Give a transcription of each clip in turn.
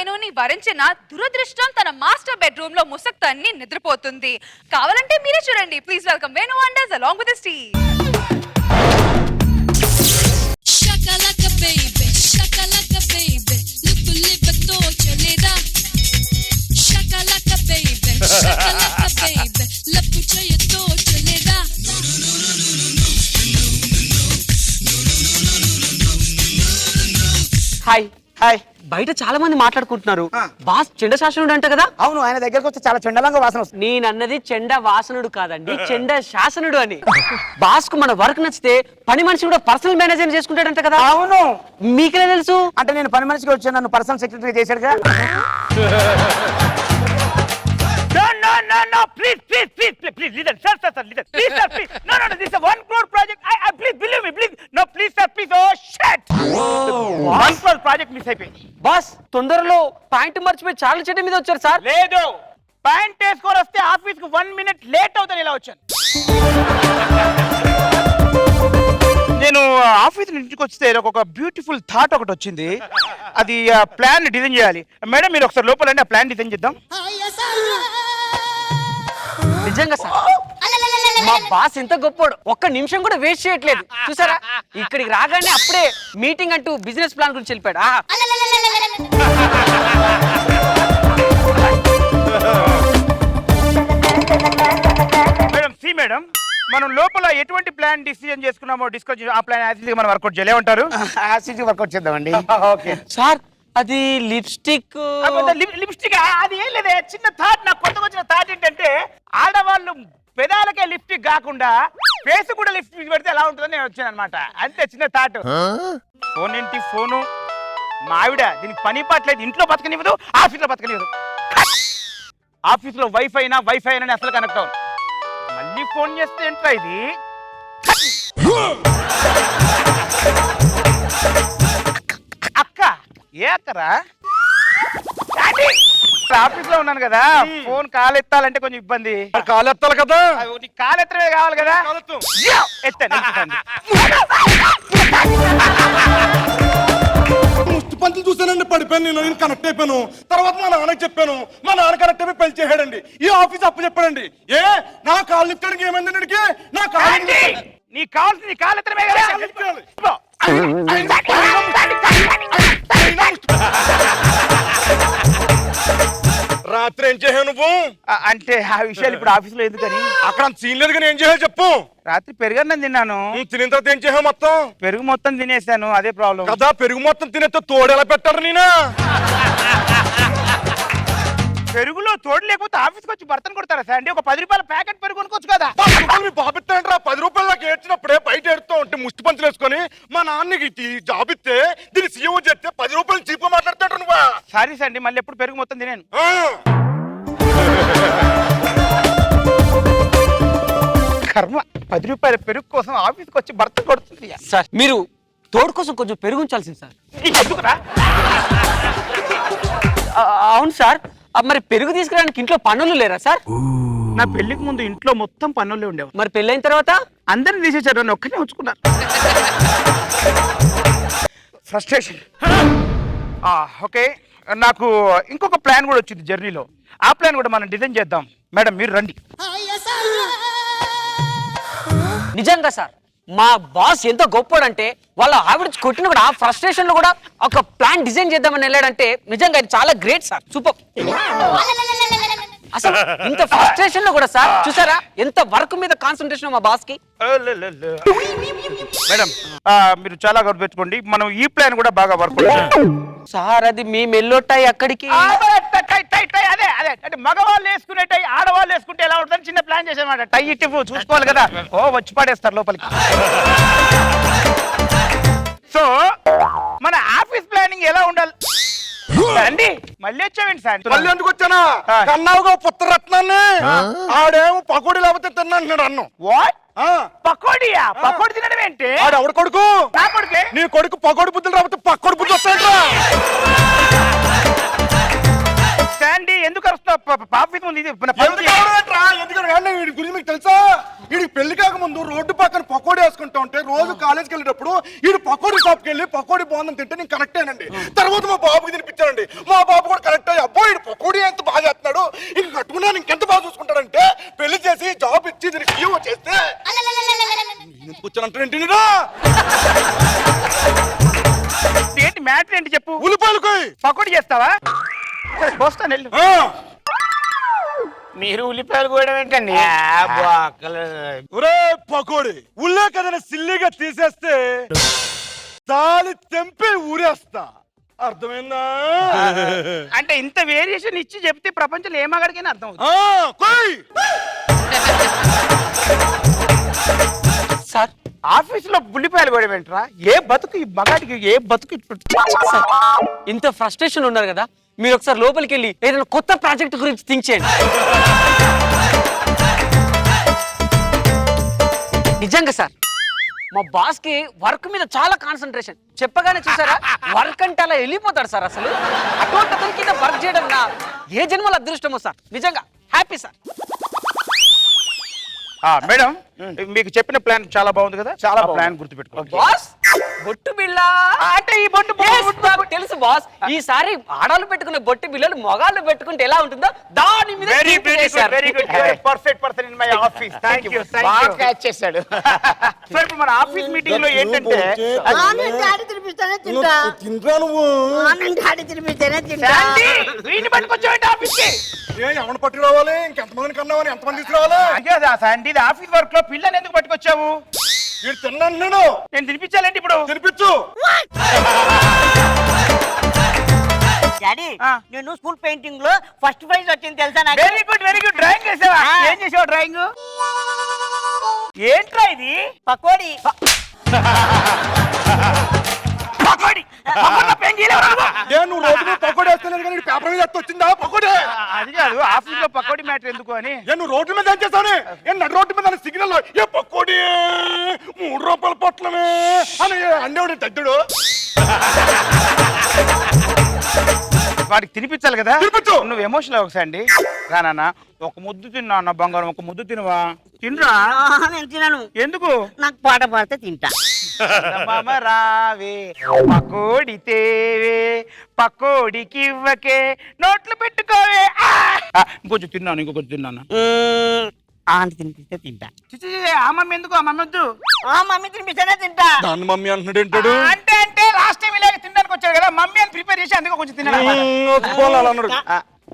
వేణుని వరించిన దురదృష్టం తన master bedroom లో ముసక్తాన్ని నిద్రపోతుంది. కావాలంటే మీరే చూడండి. Please welcome Venu wonders along with his team. Shakalaka baby, shakalaka baby, lupu lipato chaleda. Shakalaka baby, shakalaka baby, lupu chayato chaleda. Hi hi. బయట చాలా మంది మాట్లాడుకుంటున్నారు. బాస్ చెండ శాసనుడు అంట కదా? అవును, ఆయన దగ్గరకు వస్తే చాలా చండలంగా వాసన వస్తుంది. నేనన్నది చెండ వాసనుడు కాదండి, చెండ శాసనుడు అని. బాస్ కు మన వర్క్ నచ్చితే పని మనిషి కూడా పర్సనల్ మేనేజర్ చేసుకుంటాడంట కదా? అవును. మీకెలా తెలుసు? అంటే నేను పని మనిషికి వచ్చాను, నన్ను పర్సనల్ సెక్రటరీ చేశాడుగా. No, please, listen, sir, listen. Please, sir, please. No, this is a 1 crore project. Please, believe me, please. No, please, sir, please. Oh, shit. 1 crore project miss అయిపోయింది. బాస్ తొందరలో పాయింట్ మర్చిపోయి చాలా చెడ్డ మీద వచ్చారు sir. లేదు, pant వేసుకొని వస్తే ఆఫీస్ కు 1 minute లేట్ అవుతాను ఇలా వచ్చాను. నేను ఆఫీస్ ఇంటికి వస్తే ఒక బ్యూటిఫుల్ థాట్ ఒకటి వచ్చింది. అది ప్లాన్ డిజైన్ చేయాలి. మేడం మీరు ఒకసారి లోపలండి, ఆ ప్లాన్ డిజైన్ చేద్దాం. నిజంగా సార్ మా బాస్ ఎంత గొప్పోడు, ఒక్క నిమిషం కూడా వేస్ట్ చేయట్లేదు. చూసారా, ఇక్కడికి రాగానే అప్పుడే మీటింగ్ అంటూ బిజినెస్ ప్లాన్ గురించి వెళ్ళిపోయాడు. మేడం మనం లోపల ఎటువంటి ప్లాన్ డిసిజన్ చేసుకున్నామో డిస్కస్ ఆ ప్లాన్ యాసిడ్ మనం వర్కౌట్ చేయలేమంటారు? యాసిడ్ వర్కౌట్ చేద్దామండి. ఓకే సార్, అది లిప్స్టిక్ లిప్స్టిక్ అది ఏం లేదే, చిన్న థాట్. నాకు కొత్తగా వచ్చిన థాట్ ఏంటంటే ఆడవాళ్ళు పెదాలకే లిప్స్టిక్ కాకుండా ఫేస్ కూడా లిప్స్టిక్ పెడితే ఎలా ఉంటుందని నేను వచ్చాను అనమాట. అంతే, చిన్న థాట్. ఫోన్ ఏంటి ఫోను, మా ఆవిడ దీనికి పని పాటలేదు, ఇంట్లో బతకనివ్వదు, ఆఫీస్లో బతకనివ్వదు. ఆఫీస్లో వైఫై అయినా అసలు కనెక్ట్ అవ్వదు. మళ్ళీ ఫోన్ చేస్తే ఏంట్రా ఇది? అక్క, ఏ అక్కరా? ఆఫీస్ లో ఉన్నాను కదా, ఫోన్ కాల్ ఎత్తాలంటే కొంచెం ఇబ్బంది. కాలు ఎత్తాలి కదా, కాల్ ఎత్తమే కావాలి కదా. ఎత్తాను. ముష్టి పంచులు చూసానండి, పడిపోయాను. నేను కనెక్ట్ అయిపోయాను. తర్వాత మా నాన్నకి చెప్పాను, మా నాన్న కనెక్ట్ అయిపోయి పెళ్లి చేశాడండి. ఈ ఆఫీస్ అప్పు చెప్పాడండి. నా కాలు లిఫ్ట్ ఏమైంది అడిగి, నా కాలు నీ కావాల్సింది నీ కాల్ ఎత్తమే కదా. రాత్రి ఏం చేసావు నువ్వు? అంటే ఆ విషయాలు ఇప్పుడు ఆఫీస్ లో ఎందుకని? అక్కడ సీన్ లేదు కానీ ఏం చేయాలి చెప్పు. రాత్రి పెరుగన్నం తిన్నాను. తినిన తర్వాత ఏం చేసావు? మొత్తం పెరుగు మొత్తం తినేసాను, అదే ప్రాబ్లం కదా. పెరుగు మొత్తం తినేస్తే తోడు ఎలా పెట్టారు? నేనా పెరుగులో తోడు లేకపోతే ఆఫీస్కి వచ్చి బర్తన్ కొడతారా సార్? అంటే ఒక 10 రూపాయల ప్యాకెట్ పెరుగు కొనుక్కోవచ్చు కదా. బాబిస్తాంట్రా 10 రూపాయలు నాకు ఏడ్చినప్పుడే బయట ఏడుతూ ఉంటే ముష్టి పంచులు వేసుకొని మా నాన్నకి జాబ్ ఇస్తే దీన్ని సీఎం చేస్తే 10 రూపాయలు చీప్ గా మాట్లాడతాడు నువ్వా? సారీ సార్ అండి, మళ్ళీ ఎప్పుడు పెరుగు మొత్తం తినేను. కర్మ, 10 రూపాయల పెరుగు కోసం ఆఫీస్కి వచ్చి బర్తన్ కొడుతుంది. సార్, మీరు తోడు కోసం కొంచెం పెరుగు ఉంచాల్సింది సార్. ఎందుకురా? అవును సార్, మరి పెరుగు తీసుకురావడానికి ఇంట్లో పనులు లేరా సార్? నా పెళ్లికి ముందు ఇంట్లో మొత్తం పనులే ఉండేవి. మరి పెళ్ళైన తర్వాత అందరిని తీసేశారు, నన్ను ఒక్కనే ఉంచుకున్నారు. ఫ్రస్ట్రేషన్. ఓకే, నాకు ఇంకొక ప్లాన్ కూడా వచ్చింది జర్నీలో. ఆ ప్లాన్ కూడా మనం డిజైన్ చేద్దాం. మేడం మీరు రండి. నిజంగా సార్, మా బాస్ ఎంత గొప్పోడంటే వాళ్ళ ఆవిడ కొట్టిన కూడా ఆ ఫ్రస్ట్రేషన్ లో కూడా ఒక ప్లాన్ డిజైన్ చేద్దామని వెళ్ళాడంటే నిజంగా ఇది చాలా గ్రేట్ సార్, సూపర్. అసలు ఇంత ఫ్రస్ట్రేషన్ లో కూడా సార్ చూసారా ఎంత వర్క్ మీద కాన్సంట్రేషన్ మా బాస్ కి. మేడం మీరు చాలా గుర్తుపెట్టుకోండి, మనం ఈ ప్లాన్ కూడా బాగా వర్క్ సార్. అది మీ మెల్లోటాయి అక్కడికి. అదే అంటే మగవాళ్ళు వేసుకునే టై ఆడవాళ్ళు వేసుకుంటే ఎలా ఉంటుందని చిన్న ప్లాన్ చేసామన్నమాట. టై ఇట్టి చూసుకోవాలి కదా, వచ్చి పడేస్తారు లోపలికి. సో మన ఆఫీస్ ప్లానింగ్ ఎలా ఉండాలి అండి? మళ్ళీ వచ్చావేంటి సార్? మళ్ళీ ఎందుకు వచ్చానా? కన్నావుగా పుత్రరత్నాన్ని, ఆడేమో పకోడీ లేకపోతే తిన్నా అంటున్నాడు అన్నం. వాట్? పకోడియా? పకోడి తినడం ఏంటి? ఆడు ఎవడు కొడుకు? నా కొడుకే. నీ కొడుకు పకోడి బుద్ధులు రాకపోతే పకోడి బుద్ధులు వస్తాయంట్రా. శాండీ ఎందుకు అరుస్తావు? ఆఫీస్ ముందు గురించి మీకు తెలుసా? వీడికి పెళ్లి కాకముందు రోడ్డు పక్కన పకోడీ వేసుకుంటా ఉంటే రోజు కాలేజ్కి వెళ్ళేటప్పుడు వీడు పకోడీ షాప్కి వెళ్ళి పకోడీ బాగుందని తింటే నేను కరెక్టేనండి. తర్వాత మా బాబుకి తినిపించానండి. మా బాబు కూడా కరెక్ట్ అయ్యి అబ్బో వీడు పకోడీ ఎంత బాగా వేస్తున్నాడు, ఇంక కట్టుకున్నాను ఇంకెంత బాగా చూసుకుంటాడంటే పెళ్లి చేసి జాబ్ ఇచ్చి దీనికి సీఓ చేస్తే కూర్చొని ఏంటి మ్యాటర్ ఏంటి చెప్పు. ఉల్లిపాయలు కోయ్. పకోడీ చేస్తావా? సరే, పోస్తాను వెళ్ళు. మీరు ఉల్లిపాయలు కూడా ఏంటండి? ఒరే పకోడీ ఉల్లే కదన సిల్లిగా తీసేస్తే తాలి తెంపి ఊరేస్తా, అర్థమైందా? అంటే ఇంత వేరియేషన్ ఇచ్చి చెప్తే ప్రపంచంలో ఏ మగాడికైనా అర్థం అవుతుంది. కోయ్. సార్ ఆఫీసులో ఉల్లిపాయలు కూడా ఏంట్రా? ఏ బతుకు ఈ మగాడికి, ఏ బతుకు ఇప్పుడు? సార్, ఇంత ఫ్రస్ట్రేషన్ ఉన్నారు కదా, మీరు ఒకసారి లోపలికి వెళ్ళి ఏదైనా కొత్త ప్రాజెక్ట్ గురించి థింక్ చేయండి. నిజంగా సార్, మా బాస్ కి వర్క్ మీద చాలా కాన్సన్ట్రేషన్. చెప్పగానే చూసారా, వర్క్ అంటే అలా వెళ్ళిపోతాడు సార్. అసలు అటువంటి అతని కింద వర్క్ చేయడం నా ఏ జన్మల అదృష్టమో సార్. నిజంగా హ్యాపీ సార్. మేడం, మీకు చెప్పిన ప్లాన్ చాలా బాగుంది కదా, చాలా ప్లాన్ గుర్తుపెట్టుకో. బాస్ బొట్టు బిళ్ళ అంటే ఈ బొట్టు తెలుసు బాస్. ఈసారి ఆడాలు పెట్టుకునే బొట్టు బిళ్ళలు మొగాళ్ళు పెట్టుకుంటే ఎలా ఉంటుందో దాని మీద వెరీ think చేశారు. Very good, perfect person in my office. Thank you. బాగా క్యాచ్ చేశాడు. సో ఇప్పుడు మన ఆఫీస్ మీటింగ్ లో ఏంటంటే గాడి తినిపిస్తేనే తింటా. తింటా నువ్వు గాడి తినిపిస్తేనే తింటా. శాంతి, వీడిని పట్టుకొచ్చావంటే ఆఫీస్ కి. ఎవరిని పట్టి రావాలి, ఇంకెంతమందిని కన్నావని ఎంతమంది తీసుకురావాలి? అయ్యో శాంతి, ఇది ఆఫీస్ వర్క్ లో పిల్లని ఎందుకు పట్టుకొచ్చావు? వీడు తిన్నాను నేను, నేను తినిపించాలంటే ఇప్పుడు తినిపించు. డాడీ ఆ. నేను స్కూల్ పెయింటింగ్ లో ఫస్ట్ ప్రైజ్ వచ్చింది తెలుసా నాకు? Very good, very good. Drawing చేసావా? ఏం చేసావు డ్రాయింగ్? ఏంట్రా ఇది? పకోడీ. పకోడీ. పకోడీలో పెన్ గీయలేవా నువ్వు? నువ్వు రోజు మీద పకోడీ వేస్తున్నాడు కానీ పేపర్ మీద ఎత్తి వచ్చిందా పకోడీ? అది కాదు, ఆఫీస్ లో పకోడీ మ్యాటర్ ఎందుకు అని. నువ్వు రోడ్ల మీద ఏం చేస్తావు? నడు రోడ్డు మీద సిగ్నల్ ఏ పకోడీ 3 రూపాయల పొట్లమే అని అండేవాడు తడ్డుడు. వాడికి తినిపించాలి కదా. తినిపించు. నువ్వు ఎమోషనల్ ఒకసారి అండి. రానా ఒక ముద్దు తిన్నా అన్న బంగారం, ఒక ముద్దు తినవా? తినరా? నేను తినను. ఎందుకు? నాకు పాట పాడితే తింటా. మామ రావే పకోడి తేవే, పకోడికి ఇవ్వకే నోట్లు పెట్టుకోవే. ఇంకొంచెం తిన్నాను, ఇంకొంచెం తిన్నాను. ఆంటీ తినిపిస్తే తింటా. చిచి, ఆ మమ్మీ ఎందుకు? ఆ మమ్మీ వద్దు. ఆ మమ్మీ తినిపిస్తేనే తింటా. దాన్ని మమ్మీ అంటున్నాడు ఏంటాడు? అంటే లాస్ట్ టైం ఇలాగే తినడానికి వచ్చాడు కదా, మమ్మీ అని ప్రిపేర్ చేసి అందుకో కొంచెం తిన్నాడు. అన్నాడు.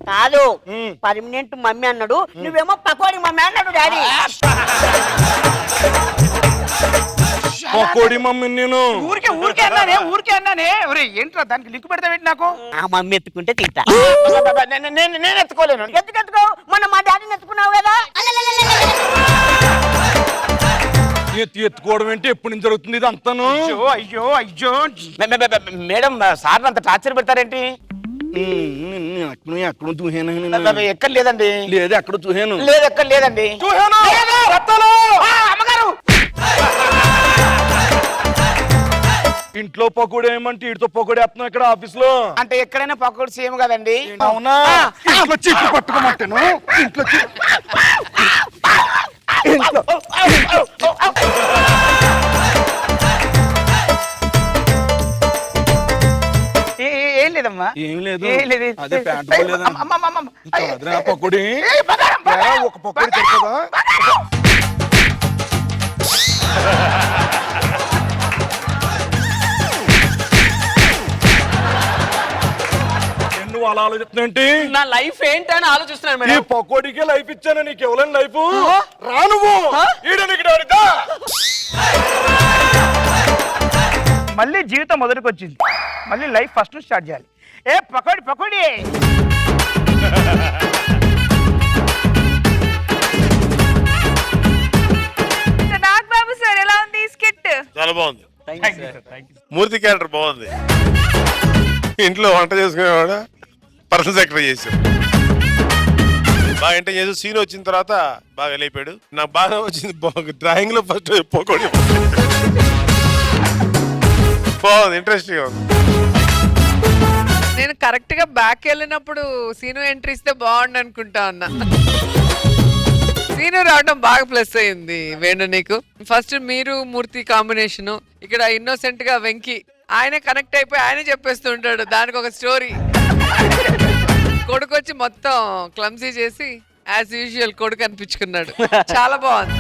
కాదు, పర్మనెంట్ మమ్మీ అన్నాడు, నువ్వేమో పకోడీ మమ్మీ అన్నాడు డాడీ. పకోడీ మమ్మీ నేను ఊరికే అన్నానే. ఒరే ఏంట్రా దానికి లింక్ పెడతావేంటి నాకు? ఆ మమ్మీ ఎత్తుకుంటే తింటా. నేను ఎత్తుకోలేను. ఎత్తుకెత్తుకో, మొన్న మా డాడీని ఎత్తుకున్నావు కదా. ఎత్తుకోవడం ఏంటి? ఎప్పటి నుంచి జరుగుతుంది ఇది అంతాను? అయ్యో మేడం సార్ అంత టార్చర్ పెడతారేంటి? ఎక్కడ చూహాను? ఎక్కడ లేదండి. లేదు ఎక్కడ చూహాను? లేదు ఎక్కడ లేదండి. చూహాను. అమ్మగారు, ఇంట్లో పకోడీ ఏమంటే ఇటుతో పకోడీ వేస్తున్నాం ఇక్కడ ఆఫీస్ లో. అంటే ఎక్కడైనా పకోడీ సేమ్ కదండి. అవునా? ఇంట్లో చీట్లు పట్టుకోమంటాను. ఇంట్లో ఏం లేదమ్మా. ఏం లేదు. ఏం లేదు. అదే ప్యాంట్ పకోడీ ఒక పకోడీ తెచ్చదా? నువ్వు అలా ఆలోచిస్తున్నాంటి? నా లైఫ్ ఏంటని ఆలోచిస్తున్నాను ఈ మేడం. పకోడీకే లైఫ్ ఇచ్చాను, నీకు ఎవరైనా లైఫ్ రా నువ్వు మళ్ళీ జీవితం మొదటికి వచ్చింది, మళ్ళీ లైఫ్ ఫస్ట్ స్టార్ట్ చేయాలి. ఏ పకోడీ పకోడీ. నాగబాబు సార్ ఎలా ఉంది స్కిట్? చాలా బాగుంది. మూర్తి క్యారెక్టర్ బాగుంది. ఇంట్లో వంట చేసుకునేవాడు పర్సనల్ సెక్రటరీ చేసాం. బాగా ఎంటర్ చేసి సీన్ వచ్చిన తర్వాత బాగా లేపాడు. నాకు బాగా వచ్చింది డ్రాయింగ్ లో ఫస్ట్ పకోడీ బాగుంది, ఇంట్రెస్టింగ్ ఉంది. నేను కరెక్ట్ గా బ్యాక్ వెళ్ళినప్పుడు సీను ఎంట్రీ ఇస్తే బాగుండు అనుకుంటా ఉన్నా. సీను రావడం బాగా ప్లస్ అయింది వేణు నీకు. ఫస్ట్ మీరు మూర్తి కాంబినేషన్, ఇక్కడ ఇన్నోసెంట్ గా వెంకీ ఆయన కనెక్ట్ అయిపోయి ఆయన చెప్పేస్తుంటాడు దానికి ఒక స్టోరీ. కొడుకు వచ్చి మొత్తం క్లమ్సీ చేసి యాజ్ యూజువల్ కొడుకు అనిపించుకున్నాడు. చాలా బాగుంది.